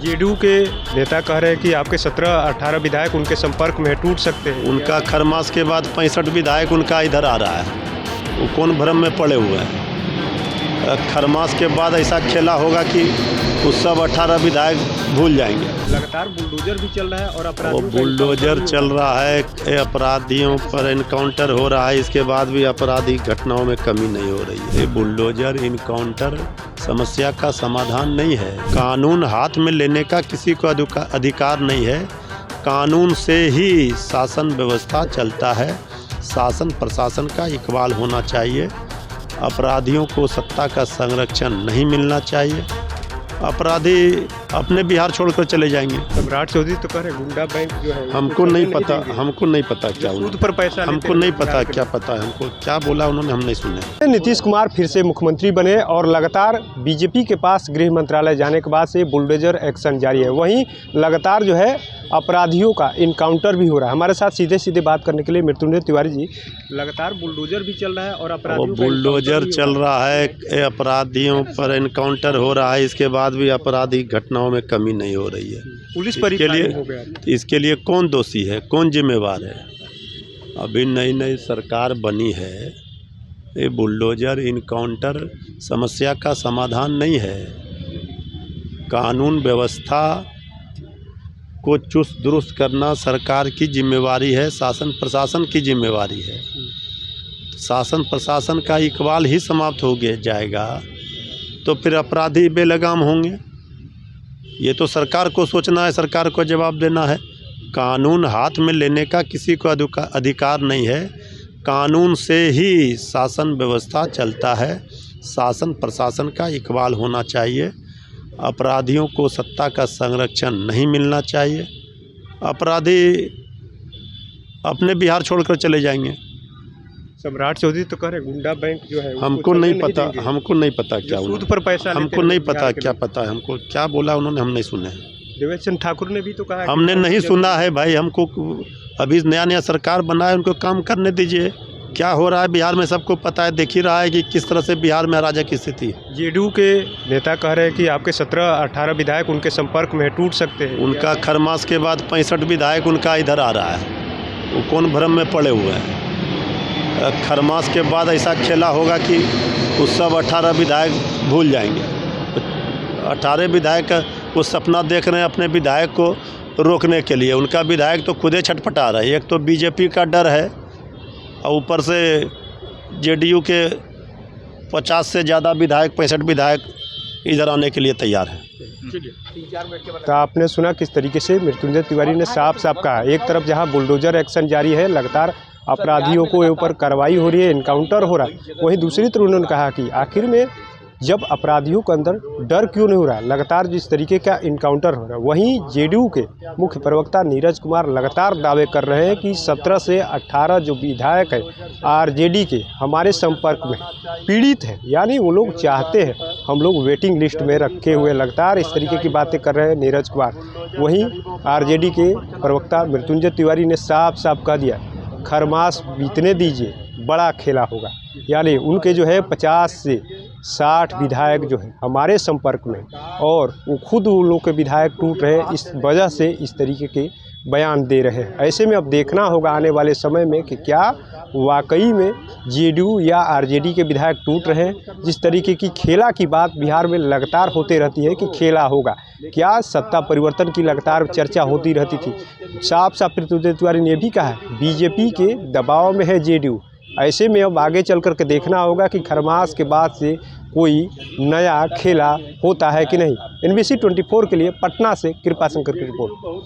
JDU के नेता कह रहे हैं कि आपके 17-18 विधायक उनके संपर्क में टूट सकते हैं। उनका खरमास के बाद 65 विधायक उनका इधर आ रहा है, वो कौन भ्रम में पड़े हुए हैं। खरमास के बाद ऐसा खेला होगा कि वो सब 18 विधायक भूल जाएंगे। लगातार बुलडोजर भी चल रहा है और वो बुलडोजर चल रहा है, अपराधियों पर इनकाउंटर हो रहा है, इसके बाद भी आपराधिक घटनाओं में कमी नहीं हो रही है। बुलडोजर इनकाउंटर समस्या का समाधान नहीं है। कानून हाथ में लेने का किसी को अधिकार नहीं है। कानून से ही शासन व्यवस्था चलता है। शासन प्रशासन का इकबाल होना चाहिए। अपराधियों को सत्ता का संरक्षण नहीं मिलना चाहिए। अपराधी अपने बिहार छोड़कर चले जाएंगे। सम्राट चौधरी तो कह रहे गुंडा बैंक जो है हमको नहीं पता क्या सूद पर पैसा हमको नहीं पता क्या पता है, हमको क्या बोला उन्होंने हम नहीं सुने। नीतीश कुमार फिर से मुख्यमंत्री बने और लगातार बीजेपी के पास गृह मंत्रालय जाने के बाद से बुलडोजर एक्शन जारी है। वहीं लगातार जो है अपराधियों का इनकाउंटर भी हो रहा है। हमारे साथ सीधे बात करने के लिए मृत्युंजय तिवारी जी, लगातार बुलडोजर भी चल रहा है और अपराधियों बुलडोजर चल रहा है, अपराधियों पर इनकाउंटर हो रहा है, इसके बाद भी आपराधिक घटनाओं में कमी नहीं हो रही है। पुलिस पर इसके लिए कौन दोषी है, कौन जिम्मेवार है? अभी नई सरकार बनी है। ये बुलडोजर इनकाउंटर समस्या का समाधान नहीं है। कानून व्यवस्था को चुस्त दुरुस्त करना सरकार की जिम्मेवारी है, शासन प्रशासन की जिम्मेवारी है। शासन प्रशासन का इकबाल ही समाप्त हो जाएगा तो फिर अपराधी बेलगाम होंगे। ये तो सरकार को सोचना है, सरकार को जवाब देना है। कानून हाथ में लेने का किसी को अधिकार नहीं है। कानून से ही शासन व्यवस्था चलता है। शासन प्रशासन का इकबाल होना चाहिए। अपराधियों को सत्ता का संरक्षण नहीं मिलना चाहिए। अपराधी अपने बिहार छोड़कर चले जाएंगे। सम्राट चौधरी तो कह रहे गुंडा बैंक जो है हमको नहीं पता क्या सूद पर पैसा हमको नहीं पता क्या पता है, हमको क्या बोला उन्होंने हम नहीं सुने। देवेश चंद्र ठाकुर ने भी तो कहा हमने नहीं सुना है भाई। हमको अभी नया सरकार बना है, उनको काम करने दीजिए। क्या हो रहा है बिहार में सबको पता है, देख ही रहा है कि किस तरह से बिहार में अराजक की स्थिति है। जेडीयू के नेता कह रहे हैं कि आपके 17-18 विधायक उनके संपर्क में टूट सकते हैं। उनका खरमास के बाद 65 विधायक उनका इधर आ रहा है, वो कौन भ्रम में पड़े हुए हैं। खरमास के बाद ऐसा खेला होगा कि उस सब 18 विधायक भूल जाएंगे। 18 विधायक वो सपना देख रहे हैं अपने विधायक को रोकने के लिए। उनका विधायक तो खुदे छटपटा रहा है। एक तो बीजेपी का डर है और ऊपर से जेडीयू के 50 से ज़्यादा विधायक 65 विधायक इधर आने के लिए तैयार हैं। तो आपने सुना किस तरीके से मृत्युंजय तिवारी ने साफ कहा। एक तरफ जहां बुलडोजर एक्शन जारी है, लगातार अपराधियों को ऊपर कार्रवाई हो रही है, इनकाउंटर हो रहा है, वहीं दूसरी तरफ उन्होंने कहा कि आखिर में जब अपराधियों के अंदर डर क्यों नहीं हो रहा, लगातार जिस तरीके का इनकाउंटर हो रहा है। वहीं जेडीयू के मुख्य प्रवक्ता नीरज कुमार लगातार दावे कर रहे हैं कि 17 से 18 जो विधायक है आरजेडी के हमारे संपर्क में पीड़ित है, यानी वो लोग चाहते हैं हम लोग वेटिंग लिस्ट में रखे हुए। लगातार इस तरीके की बातें कर रहे हैं नीरज कुमार। वहीं आरजेडी के प्रवक्ता मृत्युंजय तिवारी ने साफ कह दिया खरमास बीतने दीजिए, बड़ा खेला होगा। यानी उनके जो है 50 से 60 विधायक जो है हमारे संपर्क में, और वो खुद उन लोग के विधायक टूट रहे हैं, इस वजह से इस तरीके के बयान दे रहे हैं। ऐसे में अब देखना होगा आने वाले समय में कि क्या वाकई में जेडीयू या आरजेडी के विधायक टूट रहे हैं। जिस तरीके की खेला की बात बिहार में लगातार होते रहती है कि खेला होगा, क्या सत्ता परिवर्तन की लगातार चर्चा होती रहती थी। साफ मृत्युंजय तिवारी ने भी कहा है बीजेपी के दबाव में है जेडीयू। ऐसे में अब आगे चल करके देखना होगा कि खरमास के बाद से कोई नया खेला होता है कि नहीं। NBC 24 के लिए पटना से कृपा शंकर की रिपोर्ट।